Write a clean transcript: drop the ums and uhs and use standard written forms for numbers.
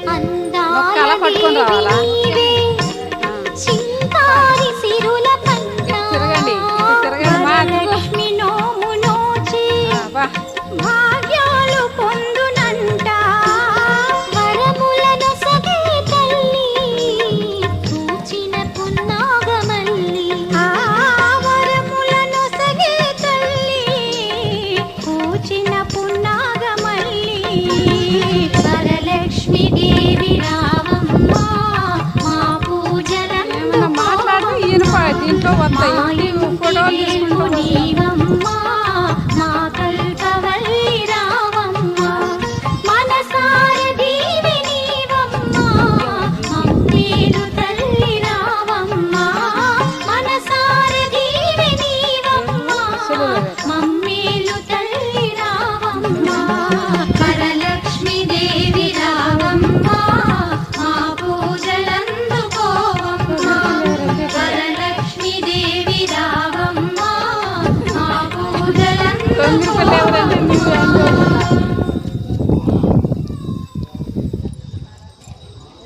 అలా పట్టుకొని రావాలా? చింకారి సిరుల పంట తిరగండి తిరగండి లక్ష్మి నోము నోచి భాగ్యాలు పొందునంట వరములను సగే తల్లి పూచిన పున్నాగమల్లి వరములను సగే తల్లి పూచిన పున్నాగమల్లి వరలక్ష్మి దేవి రావమ్మ మా పూజలను మాట్లాడుతూ ఈయన దీంట్లో వస్తాయి ఫోటోలు తీసుకుంటూ నీవమ్మ మా కల్పవల్లి రావమ్మ మనసార దీవి నీవమ్మ మమ్మేలు తల్లి రావమ్మ మనసార దీవి నీవమ్మ మమ్మేలు తల్లి రావమ్మ వరలక్ష్మి దేవి రావమ్మ మా పూజలందుకోవమ్మ వరలక్ష్మి దేవి రావమ్మ మా పూజలందుకోవమ్మ